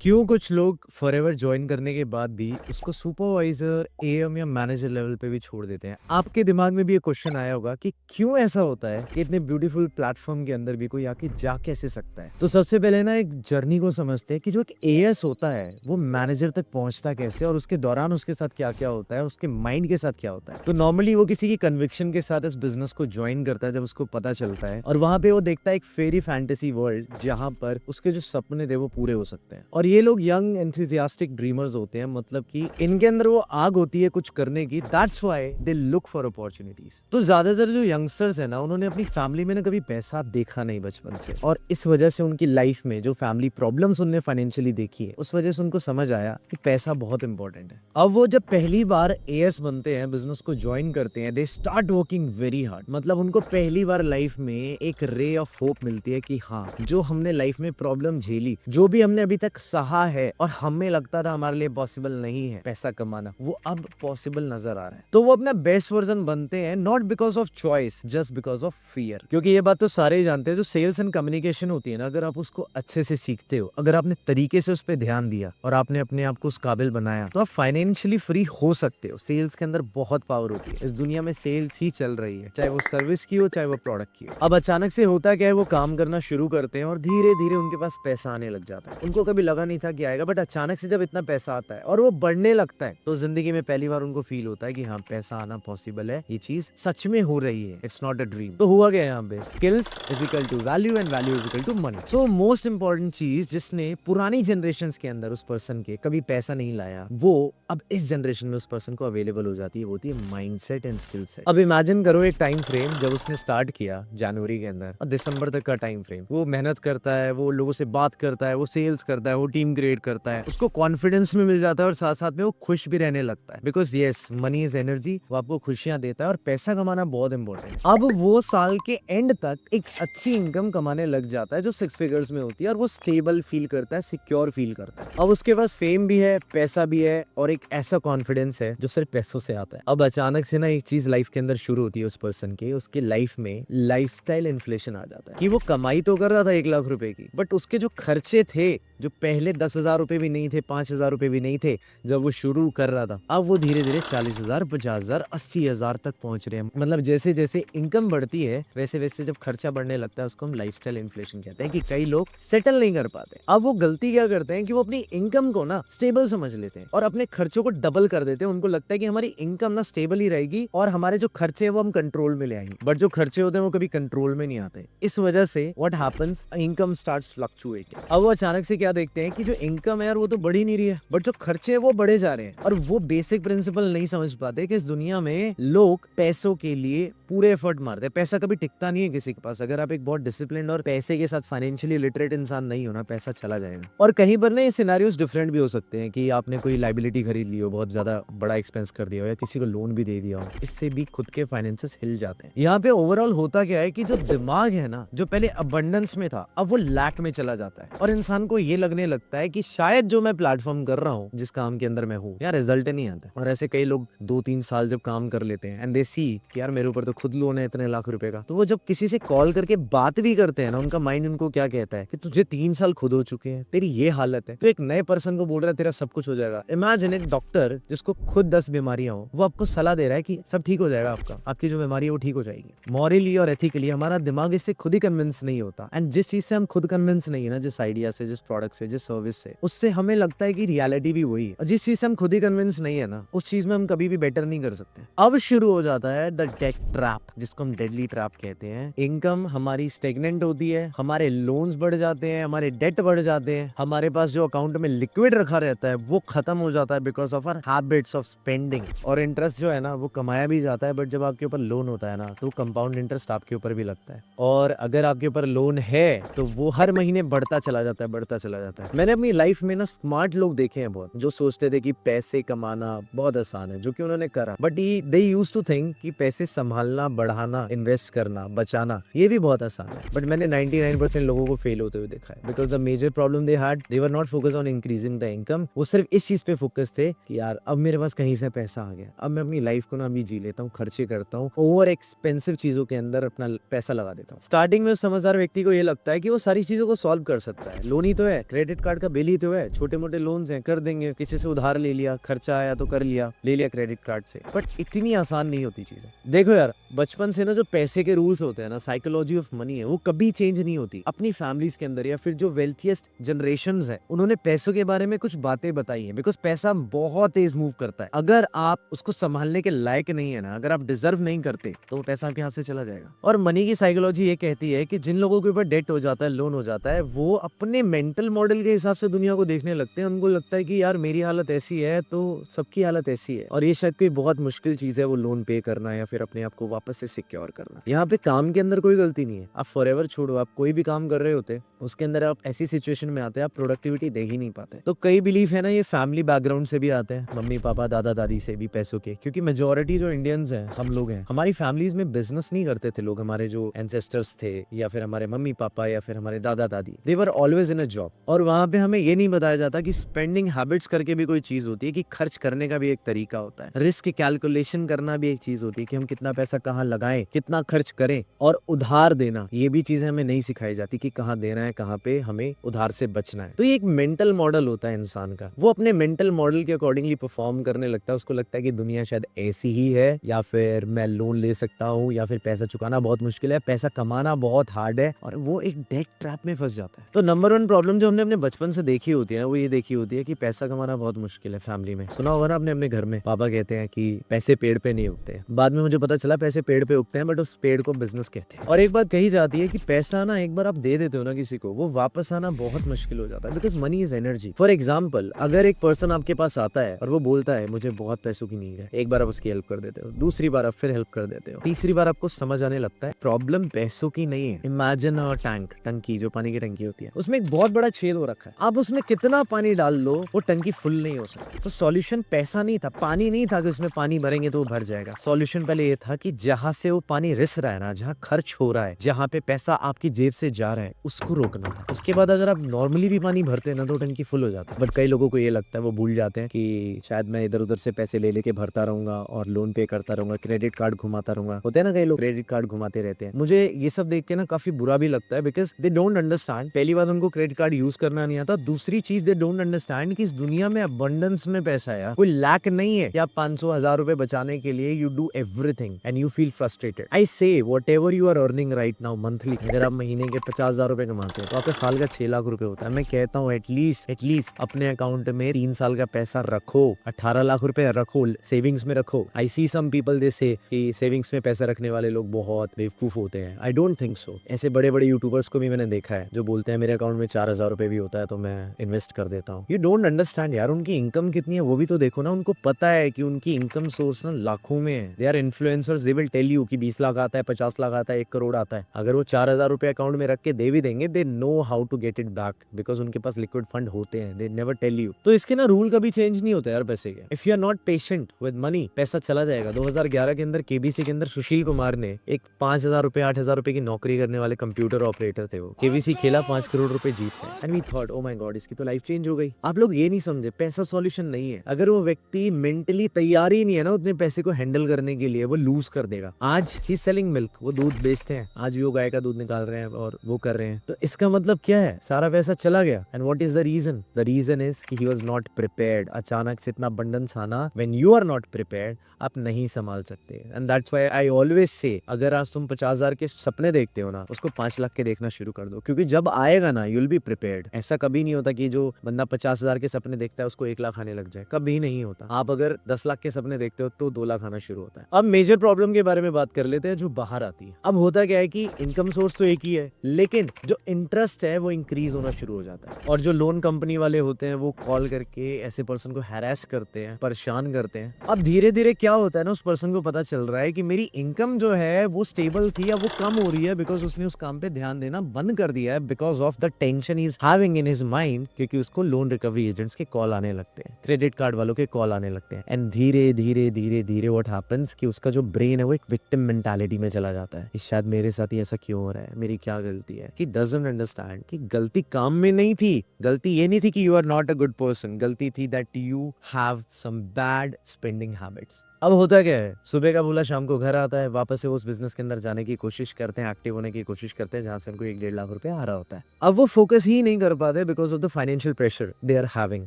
क्यों कुछ लोग फॉरएवर जॉइन करने के बाद भी उसको सुपरवाइजर, एएम या मैनेजर लेवल पे भी छोड़ देते हैं? आपके दिमाग में भी ये क्वेश्चन आया होगा कि क्यों ऐसा होता है कि इतने ब्यूटीफुल प्लेटफॉर्म के अंदर भी कोई आके जा कैसे सकता है? तो सबसे पहले ना एक जर्नी को समझते हैं कि जो एक एएस होता है वो मैनेजर तक पहुंचता कैसे और उसके दौरान उसके साथ क्या-क्या होता है, उसके माइंड के साथ क्या होता है। तो नॉर्मली वो किसी की कन्विक्शन के साथ इस बिजनेस को ज्वाइन करता है जब उसको पता चलता है और वहां पे वो देखता है एक फेरी फैंटेसी वर्ल्ड जहां पर उसके जो सपने थे वो पूरे हो सकते हैं। और ये लोग यंग एंथुसियास्टिक ड्रीमर्स होते हैं, मतलब कि इनके अंदर वो आग होती है कुछ करने की। That's why they look for opportunities. तो ज्यादातर जो यंगस्टर्स है ना, उन्होंने अपनी फैमिली में ना कभी पैसा देखा नहीं बचपन से, और इस वजह से उनकी लाइफ में जो फैमिली प्रॉब्लम्स उनने फाइनेंशियली देखी है उस वजह से उनको समझ आया कि पैसा बहुत इंपॉर्टेंट है। अब वो जब पहली बार एएस बनते हैं, बिजनेस को ज्वाइन करते हैं, they start working very hard. मतलब उनको पहली बार लाइफ में एक रे ऑफ होप मिलती है कि हाँ, जो हमने लाइफ में प्रॉब्लम झेली, जो भी हमने अभी तक सहा है और हमें लगता था हमारे लिए पॉसिबल नहीं है पैसा कमाना, वो अब पॉसिबल नजर आ रहा है। तो वो अपना बेस्ट वर्जन बनते हैं, not because of choice, just because of fear. क्योंकि ये बात तो सारे ही जानते हैं, जो सेल्स एंड कम्युनिकेशन होती है ना, अगर आप उसको अच्छे से सीखते हो, अगर आपने तरीके से उस पर ध्यान दिया और आपने अपने आप को उस काबिल बनाया, तो आप फाइनेंशियली फ्री हो सकते हो। सेल्स के अंदर बहुत पावर होती है। इस दुनिया में सेल्स ही चल रही है, चाहे वो सर्विस की हो चाहे वो प्रोडक्ट की हो। अब अचानक से होता क्या है, वो काम करना शुरू करते हैं और धीरे धीरे उनके पास पैसा आने लग जाता है। उनको कभी लगा नहीं था कि आएगा, बट अचानक से जब इतना पैसा आता है और वो बढ़ने लगता है, तो जिंदगी में पहली बार उनको फील होता है कि हाँ, पैसा आना पॉसिबल है, ये चीज सच में हो रही है, इट्स नॉट अ ड्रीम। तो हुआ क्या यहाँ पे, skills is equal to value and value is equal to money. So most important चीज जिसने पुरानी जनरेशन के अंदर उस पर्सन के कभी पैसा नहीं लाया, वो अब इस जनरेशन में उस पर्सन को अवेलेबल हो जाती है, वो होती है माइंडसेट एंड स्किल सेट। अब इमेजिन करो एक टाइम फ्रेम जब उसने स्टार्ट किया जनवरी के अंदर और दिसंबर तक का टाइम फ्रेम। वो मेहनत करता है, वो लोगों से बात करता है, वो सेल्स करता है, वो टीम क्रिएट करता है, उसको कॉन्फिडेंस में मिल जाता है और साथ साथ में वो खुश भी रहने लगता है। Because yes, money is energy, वो आपको खुशियां देता है और पैसा कमाना बहुत इंपॉर्टेंट है। अब वो साल के एंड तक एक अच्छी इनकम कमाने लग जाता है जो 6 फिगर्स में होती है, और वो स्टेबल फील करता है, सिक्योर फील करता है। अब उसके पास फेम भी है, पैसा भी है, और एक ऐसा कॉन्फिडेंस है जो सिर्फ पैसों से आता है। अब अचानक से ना एक चीज लाइफ के अंदर शुरू होती है उस पर्सन के, उसके लाइफ में लाइफस्टाइल इन्फ्लेशन आ जाता है। कि वो कमाई तो कर रहा था 1 लाख रुपए की, बट उसके जो खर्चे थे, जो पहले 10,000 रुपए भी नहीं थे, 5,000 रुपए भी नहीं थे जब वो शुरू कर रहा था, अब वो धीरे धीरे 40,000, 50,000, 80,000 तक पहुंच रहे हैं। मतलब जैसे जैसे इनकम बढ़ती है वैसे वैसे जब खर्चा बढ़ने लगता है, उसको हम लाइफस्टाइल इन्फ्लेशन कहते हैं। कि कई लोग सेटल नहीं कर पाते। अब वो गलती क्या करते हैं कि वो अपनी इनकम को ना स्टेबल समझ लेते हैं और अपने खर्चों को डबल कर देते हैं। उनको लगता है कि हमारी इनकम ना स्टेबल ही रहेगी और हमारे जो खर्चे हैं वो हम कंट्रोल में ले आएंगे, बट जो खर्चे होते हैं वो कभी कंट्रोल में नहीं आते। इस वजह से what happens, income starts fluctuating. अब वो अचानक से क्या देखते हैं कि जो इनकम है यार वो तो बढ़ ही नहीं रही है, बट जो खर्चे हैं वो बढ़े जा रहे हैं। और वो बेसिक प्रिंसिपल नहीं समझ पाते कि इस दुनिया में लोग पैसों के लिए पूरे एफर्ट मारते हैं। पैसा कभी टिकता नहीं है किसी के पास। अगर आप एक बहुत डिसिप्लिन और पैसे के साथ फाइनेंशियली लिटरेट इंसान नहीं हो ना, पैसा चला जाएगा। और कहीं पर ना ये सिनेरियोस डिफरेंट भी हो सकते हैं कि आपने कोई लाइबिलिटी खरीद ली हो, बहुत ज्यादा बड़ा एक्सपेंस कर दिया हो, या किसी को लोन भी दे दिया हो, इससे भी खुद के फाइनेंसेस हिल जाते हैं। यहाँ पे ओवरऑल होता क्या है कि जो दिमाग है ना, जो पहले अबंडेंस में था, अब वो लैक में चला जाता है और इंसान को ये लगने लगता है कि शायद जो मैं प्लेटफॉर्म कर रहा हूँ, जिस काम के अंदर मैं हूँ, यार रिजल्ट नहीं आता। और ऐसे कई लोग 2-3 साल जब काम कर लेते हैं एंड दे सी कि यार मेरे ऊपर तो खुद लोन है इतने लाख रुपए का, तो वो जब किसी से कॉल करके बात भी करते हैं ना, उनका माइंड उनको क्या कहता है कि तुझे 3 साल खुद हो चुके हैं, तेरी ये हालत है, तो एक नए पर्सन को बोल रहा है तेरा सब कुछ हो जाएगा। इमेजिन एक डॉक्टर जिसको खुद 10 बीमारियां हो, वो आपको सलाह दे रहा है कि सब ठीक हो जाएगा, आपका आपकी जो बीमारी है वो ठीक हो जाएगी। मॉरली और एथिकली हमारा दिमाग इससे खुद ही कन्विंस नहीं होता, एंड जिस चीज से हम खुद कन्विंस नहीं है ना, जिस आइडिया से, जिस प्रोडक्ट से, जिस सर्विस से, उससे हमें लगता है कि रियलिटी भी वही है। और जिस चीज से हम खुद ही कन्विंस नहीं है ना, उस चीज में हम कभी भी बेटर नहीं कर सकते। अब शुरू हो जाता है द डेट ट्रैप, जिसको हम डेडली ट्रैप कहते हैं। इनकम हमारी स्टेगनेंट होती है, हमारे लोन्स बढ़ जाते हैं, हमारे डेट बढ़ जाते हैं, हमारे पास जो अकाउंट में लिक्विड रखा रहता है वो खत्म हो जाता है because of our habits of spending. और इंटरेस्ट जो है ना वो कमाया भी जाता है, बट जब आपके ऊपर लोन होता है ना, तो कंपाउंड इंटरेस्ट आपके ऊपर भी लगता है। और अगर आपके ऊपर लोन है तो वो हर महीने बढ़ता चला जाता है, बढ़ता चला जाता है। मैंने अपनी लाइफ में ना स्मार्ट लोग देखे हैं बहुत, जो सोचते थे कि पैसे कमाना बहुत आसान है, जो कि उन्होंने करा, but they used to think कि पैसे संभालना, बढ़ाना, इन्वेस्ट करना, बचाना ये भी बहुत आसान है। बट मैंने 99% लोगों को फेल होते हुए देखा है, because the major problem they had, they were not focus on increasing the income. वो सिर्फ इस चीज पे फोकस थे कि यार अब मेरे पास कहीं से पैसा आ गया, अब मैं अपनी लाइफ को ना अभी जी लेता हूँ, खर्चे करता हूँ, ओवर एक्सपेंसिव चीजों के अंदर अपना पैसा लगा देता हूँ। स्टार्टिंग में उस समझदार व्यक्ति को ये लगता है कि वो सारी चीजों को सॉल्व कर सकता है, लोन ही तो है, क्रेडिट कार्ड का बिल ही तो है, छोटे मोटे लोन्स हैं, कर देंगे, किसी से उधार ले लिया, खर्चा आया तो कर लिया, ले लिया क्रेडिट कार्ड से। बट इतनी आसान नहीं होती चीजें। देखो यार, बचपन से ना जो पैसे के रूल्स होते हैं ना, साइकोलॉजी ऑफ मनी है, वो कभी चेंज नहीं होती। अपनी फैमिलीज के अंदर या फिर जो वेल्थिएस्ट जनरेशंस है, उन्होंने पैसों के बारे में कुछ बातें बताई है, बिकॉज पैसा बहुत तेज मूव करता है। अगर आप उसको संभालने के लायक नहीं है ना, अगर आप डिजर्व नहीं करते, तो वो पैसा आपके हाथ से चला जाएगा। और मनी की साइकोलॉजी ये कहती है कि जिन लोगों के ऊपर डेट हो जाता है, लोन हो जाता है, वो अपने मेंटल मॉडल के हिसाब से दुनिया को देखने लगते हैं। उनको लगता है कि यार मेरी हालत ऐसी है तो सबकी हालत ऐसी है, और ये शायद कोई बहुत मुश्किल चीज है वो लोन पे करना या फिर अपने आप को वापस से सिक्योर करना। यहाँ पे काम के अंदर कोई गलती नहीं है, आप फॉरएवर छोड़ो, आप कोई भी काम कर रहे होते, उसके अंदर आप ऐसी सिचुएशन में आते हैं आप प्रोडक्टिविटी दे ही नहीं पाते। तो कई बिलीफ है ना, ये फैमिली बैकग्राउंड से भी आते हैं, मम्मी पापा दादा दादी से भी पैसों के, क्योंकि मेजोरिटी जो इंडियंस हैं, हम लोग हैं, हमारी फैमिलीज में बिजनेस नहीं करते थे लोग। हमारे जो एंसेस्टर्स थे या फिर हमारे मम्मी पापा या फिर हमारे दादा दादी, दे were always in a job. और वहां पे हमें ये नहीं बताया जाता कि स्पेंडिंग हैबिट्स करके भी कोई चीज होती है, कि खर्च करने का भी एक तरीका होता है, रिस्क कैलकुलेशन करना भी एक चीज होती है, कि हम कितना पैसा कहाँ लगाएं, कितना खर्च करें, और उधार देना, ये भी चीजें हमें नहीं सिखाई जाती कि कहाँ देना है, कहाँ पे हमें उधार से बचना है। तो ये एक मेंटल मॉडल होता है इंसान का, वो अपने मेंटल मॉडल के अकॉर्डिंगली परफॉर्म करने लगता है। उसको लगता है कि दुनिया शायद ऐसी ही है, या फिर मैं लोन ले सकता हूँ, या फिर पैसा चुकाना बहुत मुश्किल है, पैसा कमाना बहुत हार्ड है, और वो एक डेट ट्रैप में फंस जाता है। तो नंबर 1 प्रॉब्लम जो हमने अपने बचपन से देखी होती है, वो ये देखी होती है कि पैसा कमाना बहुत मुश्किल है। फैमिली में सुना होगा ना आपने, अपने घर में पापा कहते हैं कि पैसे पेड़ पे नहीं उगते। बाद में मुझे पता चला पैसे पेड़ पे उगते हैं, बट उस पेड़ को बिजनेस कहते हैं। और एक बात कही जाती है कि पैसा ना एक बार आप दे देते हो ना किसी को, वो वापस आना बहुत मुश्किल हो जाता है, because money is energy. For example, अगर एक पर्सन आपके पास आता है और वो बोलता है मुझे बहुत पैसों की नीड है, एक बार आप उसकी हेल्प कर देते हो, दूसरी बार आप फिर हेल्प कर देते हो, तीसरी बार आपको समझ आने लगता है प्रॉब्लम पैसों की नहीं है। इमेजिन अ टैंक, टंकी, जो पानी की टंकी होती है, उसमें एक बहुत बड़ा छेद हो रखा है, आप उसमें कितना पानी डाल लो वो टंकी फुल नहीं हो सकती। तो सॉल्यूशन पैसा नहीं था, पानी नहीं था कि उसमें पानी भरेंगे तो वो भर जाएगा। सॉल्यूशन पहले ये था कि जहां से वो पानी रिस रहा है ना, जहां खर्च हो रहा है, जहां पे पैसा आपकी जेब से जा रहा है, उसको रोकना था। उसके बाद अगर आप नॉर्मली भी पानी भरते हैं ना, तो टंकी फुल हो जाता है। बट कई लोगों को ये लगता है, वो भूल जाते हैं कि शायद मैं इधर उधर से पैसे ले लेके भरता रहूंगा और लोन पे करता रहूंगा, क्रेडिट कार्ड घुमाता रहूंगा। होते हैं ना कई लोग क्रेडिट कार्ड घुमाते रहते हैं। मुझे ये सब देख के ना काफी बुरा भी लगता है, बिकॉज दे डोंट अंडरस्टैंड। पहली बात, उनको क्रेडिट कार्ड यूज करना नहीं आता। दूसरी चीज, दे डोंट अंडरस्टैंड कि इस दुनिया में अबंडेंस में पैसा है, कोई लैक नहीं है कि आप 500-1000 रुपए बचाने के लिए you do everything and you feel frustrated. I say whatever you are earning right now monthly, अगर आप महीने के 50,000 रुपए कमाते हैं तो आपका साल का 6 लाख रुपए होता है। मैं कहता हूँ एटलीस्ट अपने अकाउंट में 3 साल का पैसा रखो, 18 लाख रुपए रखो, सेविंग्स में रखो। आई सी सम पीपल दे से कि सेविंग्स में पैसा रखने वाले लोग बहुत बेवकूफ होते हैं। I don't think so. ऐसे बड़े बड़े यूट्यूबर्स को भी मैंने देखा है जो बोलते हैं मेरे अकाउंट में 4,000 रुपए भी होता है तो मैं इन्वेस्ट कर देता हूँ। यू डोंट अंडरस्टैंड यार, उनकी इनकम कितनी है वो भी तो देखो ना। उनको पता है कि उनकी इनकम सोर्स ना लाखों में है। They are influencers, they will tell you कि 20 लाख आता है, 50 लाख आता है, 1 करोड़ आता है। अगर वो 4,000 रुपए अकाउंट में रख के दे भी देंगे, they know how to get it back, because उनके पास लिक्विड फंड होते हैं। They never tell you. तो इसके ना रूल कभी चेंज नहीं होता यार पैसे के। If you are not patient with money, पैसा चला जाएगा। 2011 के अंदर केबीसी के अंदर सुशील कुमार ने एक 5,000 रुपए 8,000 रुपए की नौकरी करने वाले कंप्यूटर ऑपरेटर थे। वो केबीसी खेला, 5 करोड़ रुपए जीत गए। And we thought oh my god, इसकी तो लाइफ चेंज हो गई। आप लोग ये नहीं समझे, पैसा सॉल्यूशन नहीं है। अगर वो व्यक्ति मेंटली तैयार ही नहीं है ना उतने पैसे को हैंडल करने के लिए, वो लूज कर देगा। आज ही सेलिंग मिल्क, वो दूध बेचते हैं, आज वो गाय का दूध निकाल रहे हैं और वो कर रहे हैं। तो इसका मतलब क्या है, सारा पैसा चला गया। And what is the reason? The reason is कि ही वाज नॉट प्रिपेयर्ड। अचानक से इतना अबंडेंस आना, when you are not prepared, आप नहीं संभाल सकते। And that's why I always say, अगर आज तुम 50,000 के सपने देखते हो ना, उसको 5 लाख के देखना शुरू कर दो, क्योंकि जब आएगा ना यू विल बी प्रिपेयर्ड। ऐसा कभी नहीं होता कि जो बंदा 50,000 के सपने देखता है उसको 1 लाख आने लग जाए, कभी नहीं होता। आप अगर 10 लाख के सपने देखते हो तो 2 लाख आना शुरू होता है। अब मेजर प्रॉब्लम के बारे में बात कर लेते हैं जो बाहर आती है। अब होता क्या है कि इनकम सोर्स तो एक ही है, लेकिन जो इंटरेस्ट है वो इंक्रीज होना शुरू हो जाता है। और जो लोन कंपनी वाले होते हैं वो कॉल करके ऐसे पर्सन को हैरेस करते हैं, परेशान करते हैं। अब धीरे धीरे क्या होता है ना, उस पर्सन को पता चल रहा है कि मेरी इनकम जो है वो स्टेबल थी या वो कम हो रही है, बिकॉज उसने उस काम पे ध्यान देना बंद कर दिया है, because of the tension is having in his mind. क्योंकि उसको लोन रिकवरी एजेंट्स के कॉल आने लगते हैं, क्रेडिट कार्ड वालों के कॉल आने लगते हैं। एंड धीरे धीरे धीरे धीरे व्हाट हैपेंस कि उसका जो ब्रेन है वो एक विक्टिम मेंटालिटी में चला जाता है। शायद मेरे साथ ही ऐसा क्यों हो रहा है, मेरी क्या गलती है। कि डजंट अंडरस्टैंड कि गलती काम में नहीं थी, गलती ये नहीं थी कि you are not a good person, गलती थी that you have some bad spending habits. अब होता क्या है, सुबह का भूला शाम को घर आता है, वापस से वो उस बिजनेस के अंदर जाने की कोशिश करते हैं, एक्टिव होने की कोशिश करते हैं जहां से उनको 1-1.5 लाख रुपए आ रहा होता है। अब वो फोकस ही नहीं कर पाते because of the financial pressure they are having.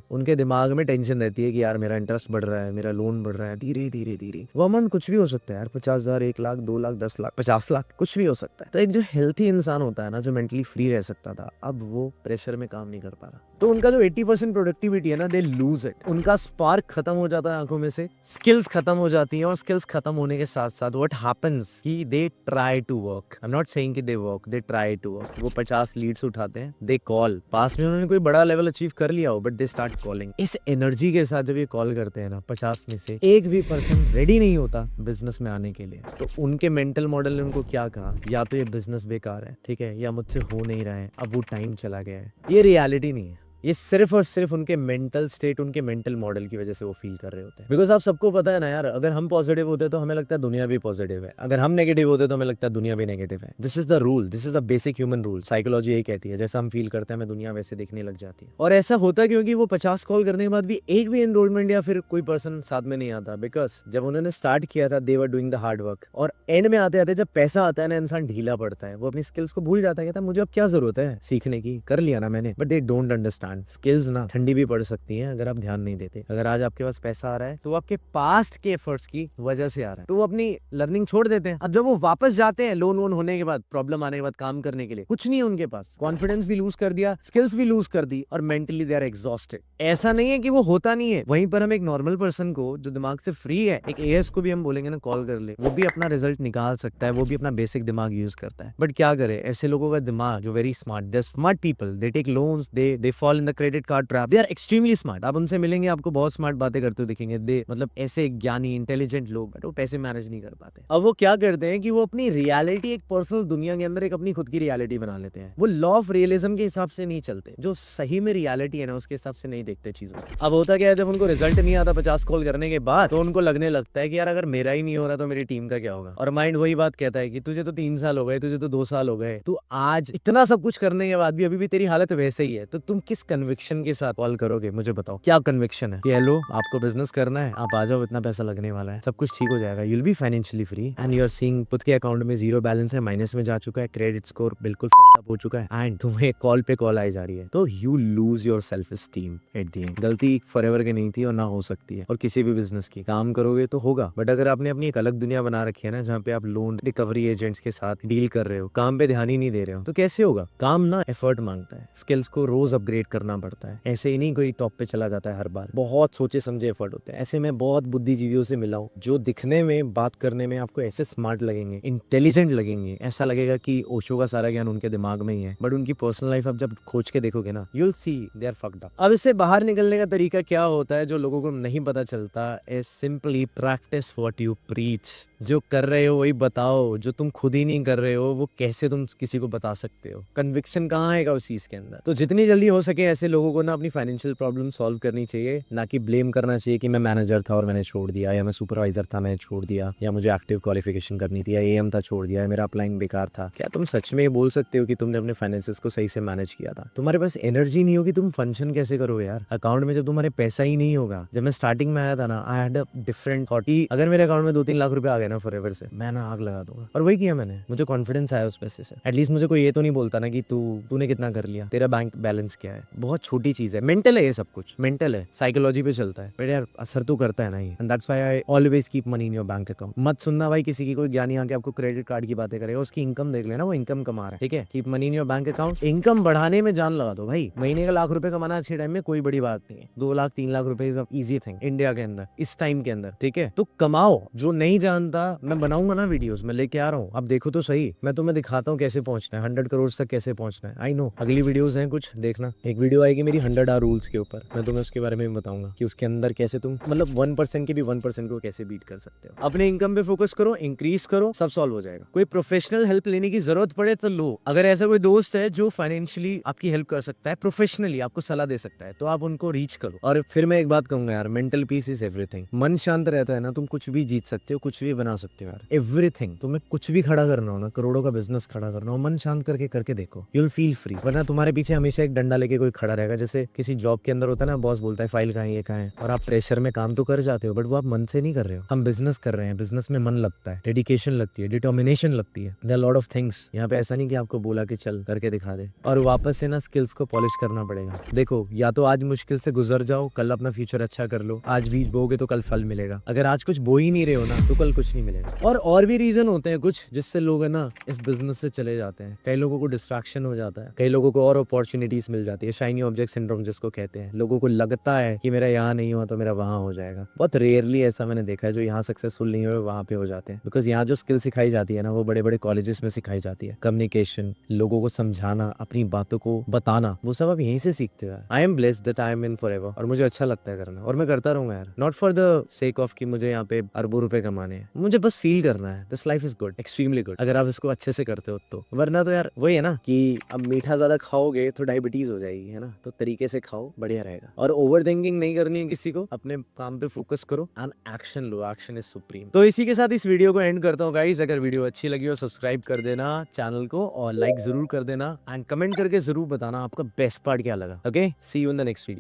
उनके दिमाग में टेंशन रहती है कि यार मेरा इंटरेस्ट बढ़ रहा है, मेरा लोन बढ़ रहा है, धीरे धीरे धीरे। वो अमाउंट कुछ भी हो सकता है यार, 50,000, 1 लाख, 2 लाख, 10 लाख, 50 लाख, कुछ भी हो सकता है। तो एक जो हेल्थी इंसान होता है ना, जो मेंटली फ्री रह सकता था, अब वो प्रेशर में काम नहीं कर पा रहा। तो उनका जो 80% प्रोडक्टिविटी है ना, दे लूज इट। उनका स्पार्क खत्म हो जाता है आंखों में से, स्किल्स खत्म हो जाती हैं, और स्किल्स खत्म होने के साथ साथ व्हाट हैपेंस कि they try to work. I am not saying कि they work, they try to work. वो 50 लीड्स उठाते हैं, दे कॉल, पास में उन्होंने कोई बड़ा लेवल अचीव कर लिया हो, बट दे स्टार्ट कॉलिंग। इस एनर्जी के साथ जब ये कॉल करते हैं ना, 50 में से एक भी पर्सन रेडी नहीं होता बिजनेस में आने के लिए। तो उनके मेंटल मॉडल ने उनको क्या कहा, या तो ये बिजनेस बेकार है, ठीक है, या मुझसे हो नहीं रहा है, अब वो टाइम चला गया है। ये रियलिटी नहीं है, ये सिर्फ और सिर्फ उनके मेंटल स्टेट, उनके मेंटल मॉडल की वजह से वो फील कर रहे होते हैं। बिकॉज आप सबको पता है ना यार, अगर हम पॉजिटिव होते हैं तो हमें लगता है दुनिया भी पॉजिटिव है, अगर हम नेगेटिव होते हैं तो हमें लगता है दुनिया भी नेगेटिव है। This is the rule, this is the basic human rule. Psychology यही कहती है, जैसा हम फील करते हैं हमें दुनिया वैसे दिखने लग जाती है। और ऐसा होता है क्योंकि वो 50 कॉल करने के बाद भी एक भी एनरोलमेंट या फिर कोई पर्सन साथ में नहीं आता। बिकॉज जब उन्होंने स्टार्ट किया था, they were doing the hard work, और एंड में आते आते जब पैसा आता है ना, इंसान ढीला पड़ता है, वो अपनी स्किल्स को भूल जाता है, कहता है मुझे अब क्या जरूरत है सीखने की, कर लिया ना मैंने। But they don't understand, skills ना ठंडी भी पड़ सकती है अगर आप ध्यान नहीं देते। अगर आज आपके पास पैसा आ रहा है तो वो आपके पास्ट के एफर्ट्स की वजह से आ रहा है, तो वो अपनी लर्निंग छोड़ देते हैं। अब जब वो वापस जाते हैं लोन वोन होने के बाद, प्रॉब्लम आने के बाद, काम करने के लिए कुछ नहीं है उनके पास, कॉन्फिडेंस भी लूज कर दिया, स्किल्स भी लूज कर दी, और मेंटली दे आर एग्जॉस्टेड। ऐसा नहीं है कि वो होता नहीं है। वहीं पर हम एक नॉर्मल पर्सन को जो दिमाग से फ्री है, एक एएस को भी हम बोलेंगे ना कॉल कर ले, वो भी अपना रिजल्ट निकाल सकता है, वो भी अपना बेसिक दिमाग यूज करता है। बट क्या करे, ऐसे लोगों का दिमाग जो very smart, they smart people, they take loans, they fall in the credit card trap, they are extremely smart. आप उनसे मिलेंगे आपको बहुत स्मार्ट बातें करते हुए दिखेंगे, दे मतलब ऐसे ज्ञानी इंटेलिजेंट लोग, बट वो पैसे मैनेज नहीं कर पाते। अब वो क्या करते हैं कि वो अपनी रियलिटी, एक पर्सनल दुनिया के अंदर एक अपनी खुद की रियलिटी बना लेते हैं। वो लॉ ऑफ रियलिज्म के हिसाब से नहीं चलते, जो सही में रियलिटी है ना उसके हिसाब से नहीं देखते चीजों को। अब होता क्या है, जब उनको रिजल्ट नहीं आता 50 कॉल करने के बाद, तो उनको लगने लगता है कि यार अगर मेरा ही नहीं हो रहा तो मेरी टीम का क्या होगा। और माइंड वही बात कहता है कि तुझे तो 3 साल हो गए, तुझे तो 2 साल हो गए, तू आज इतना सब कुछ करने के बाद भी अभी भी तेरी हालत वैसे ही है, तो तुम किस कन्विक्शन के साथ कॉल करोगे, मुझे बताओ। क्या कन्विक्शन है कि हेलो आपको बिजनेस करना है, आप आ जाओ, इतना पैसा लगने वाला है, सब कुछ ठीक हो जाएगा, you will be financially free, and you are seeing खुद के अकाउंट में जीरो बैलेंस है, माइनस में जा चुका है, क्रेडिट स्कोर बिल्कुल फक्ड अप हो चुका है, एंड तुम्हें कॉल पे कॉल आई जा रही है, तो you lose your self esteem at the end. गलती फॉरएवर की नहीं थी और ना हो सकती है, और किसी भी बिजनेस की काम करोगे तो होगा। बट अगर आपने अपनी एक अलग दुनिया बना रखी है ना, जहाँ पे आप लोन रिकवरी एजेंट्स के साथ डील कर रहे हो, काम पे ध्यान ही नहीं दे रहे हो, तो कैसे होगा। काम ना एफर्ट मांगता है, स्किल्स को रोज अपग्रेड करना पड़ता है, ऐसे ही नहीं कोई टॉप पे चला जाता है हर बार, बहुत सोचे समझे एफर्ट होते हैं। ऐसे में बहुत बुद्धिजीवियों से मिला हूं, जो दिखने में, बात करने में आपको ऐसे स्मार्ट लगेंगे, इंटेलिजेंट लगेंगे, ऐसा लगेगा कि ओशो का सारा ज्ञान उनके दिमाग में ही है, बट उनकी पर्सनल लाइफ आप जब खोज के देखोगे ना, you will see they are fucked up. अब इससे बाहर निकलने का तरीका क्या होता है, जो लोगों को नहीं पता चलता, is simply practice what you preach. जो कर रहे हो वही बताओ, जो तुम खुद ही नहीं कर रहे हो वो कैसे तुम किसी को बता सकते हो। कन्विक्शन कहाँ आएगा उस चीज के अंदर। तो जितनी जल्दी हो सके ऐसे लोगों को ना अपनी फाइनेंशियल प्रॉब्लम सॉल्व करनी चाहिए, ना कि ब्लेम करना चाहिए कि मैं मैनेजर था और मैंने छोड़ दिया, या मैं सुपरवाइजर था मैंने छोड़ दिया, या मुझे एक्टिव क्वालिफिकेशन करनी थी, या एएम था छोड़ दिया, या मेरा अप्लाइंग बेकार था। क्या तुम सच में ये बोल सकते हो कि तुमने अपने फाइनेंसेस को सही से मैनेज किया था? तुम्हारे पास एनर्जी नहीं होगी, तुम फंक्शन कैसे करोगे यार अकाउंट में, जब तुम्हारे पैसा ही नहीं होगा। जब मैं स्टार्टिंग में आया था ना, I had a different thought कि अगर मेरे अकाउंट में 2-3 लाख रुपए आ गए ना फॉरएवर से, मैं ना आग लगा दूंगा। और वही किया मैंने, मुझे कॉन्फिडेंस आया उस पैसे से। एटलीस्ट मुझे कोई ये तो नहीं बोलता ना कि तूने कितना कर लिया, तेरा बैंक बैलेंस क्या है। बहुत छोटी चीज है, मेंटल है ये सब कुछ, मेंटल है, साइकोलॉजी पे चलता है, बट यार असर तो करता है ना ही। And that's why I always keep money in your bank account. मत सुनना भाई किसी की, कोई ज्ञानी आके आपको क्रेडिट कार्ड की बातें करेगा, उसकी इनकम देख लेना, वो इनकम कमा रहा है, ठीक है। Keep money in your bank account, income बढ़ाने में जान लगा दो भाई। महीने का 1 लाख रुपए कमाना अच्छे टाइम में कोई बड़ी बात नहीं है। 2 लाख 3 लाख रुपए इज इजी थिंग इंडिया के अंदर, इस टाइम के अंदर, ठीक है। तो कमाओ। जो नहीं जानता, मैं बनाऊंगा ना वीडियोस, मैं लेके आ रहा हूँ, अब देखो तो सही, मैं तुम्हें दिखाता हूँ कैसे पहुंचना है 100 करोड़ तक, कैसे पहुंचना है। आई नो अगली वीडियोस हैं कुछ, देखना। एक वीडियो आएगी मेरी 100 आवर रूल्स के ऊपर, मैं तुम्हें उसके बारे में भी बताऊंगा कि उसके अंदर कैसे तुम मतलब 1% के भी 1% को कैसे बीट कर सकते हो। अपने इनकम पे फोकस करो, इंक्रीज करो, सब सॉल्व हो जाएगा। कोई प्रोफेशनल हेल्प लेने की जरूरत पड़े तो लो। अगर ऐसा कोई दोस्त है जो फाइनेंशियली आपकी हेल्प कर सकता है, प्रोफेशनली आपको सलाह दे सकता है, तो आप उनको रीच करो। और फिर मैं एक बात कहूंगा यार, मेंटल पीस इज एवरीथिंग। मन शांत रहता है ना, तुम कुछ भी जीत सकते हो, कुछ भी बना बना सकते हो यार। एवरीथिंग, तुम्हें कुछ भी खड़ा करना हो ना, करोड़ों का बिजनेस खड़ा करना हो, मन शांत करके करके देखो, यू विल फील फ्री। वरना तुम्हारे पीछे हमेशा एक डंडा लेके कोई खड़ा रहेगा। जैसे किसी जॉब के अंदर होता है ना, बॉस बोलता है फाइल कहाँ है, ये कहाँ है, और आप प्रेशर में काम तो कर जाते हो, बट वो आप मन से नहीं कर रहे हो। हम बिजनेस कर रहे हैं, बिजनेस में मन लगता है, डेडिकेशन लगती है, डिटर्मिनेशन लगती है, there are lot of things. यहाँ पे ऐसा नहीं कि आपको बोला कि चल करके दिखा दे, और वापस से ना स्किल्स को पॉलिश करना पड़ेगा। देखो, या तो आज मुश्किल से गुजर जाओ, कल अपना फ्यूचर अच्छा कर लो। आज बीज बोगे तो कल फल मिलेगा। अगर आज कुछ बो ही नहीं रहे हो ना, तो कल कुछ नहीं मिलेगा। और भी रीजन होते हैं कुछ, जिससे लोग है ना इस बिजनेस से चले जाते हैं। कई लोगों को डिस्ट्रैक्शन हो जाता है, कई लोगों को और अपॉर्चुनिटीज मिल जाती है, शाइनी ऑब्जेक्ट सिंड्रोम जिसको कहते हैं। लोगों को लगता है कि मेरा यहाँ नहीं हुआ तो मेरा वहां हो जाएगा। बहुत रेयरली ऐसा मैंने देखा है, जो यहाँ सक्सेसफुल नहीं हुए वहां पे हो जाते हैं। बिकॉज यहाँ जो स्किल सिखाई जाती है ना, वो बड़े बड़े कॉलेजेस में सिखाई जाती है। कम्युनिकेशन, लोगों को समझाना, अपनी बातों को बताना, वो सब आप यहीं से सीखते हो। I am blessed that I am in forever, और मुझे अच्छा लगता है करना, और मैं करता रहूंगा यार। Not for the sake of कि मुझे यहाँ पे अरबों रुपए कमाने हैं, मुझे बस फील करना है this life is good, extremely good, अगर आप इसको अच्छे से करते हो तो। वरना तो यार वही है ना कि अब मीठा ज्यादा खाओगे तो डायबिटीज हो जाएगी, है ना। तो तरीके से खाओ, बढ़िया रहेगा। और ओवर थिंकिंग नहीं करनी है किसी को, अपने काम पे फोकस करो and action low, action is supreme. तो इसी के साथ इस वीडियो को एंड करता हूँ गाइस। अगर वीडियो अच्छी लगी हो, सब्सक्राइब कर देना चैनल को, और लाइक जरूर कर देना, एंड कमेंट करके जरूर बताना आपका बेस्ट पार्ट क्या लगा। Okay, see you in the next video.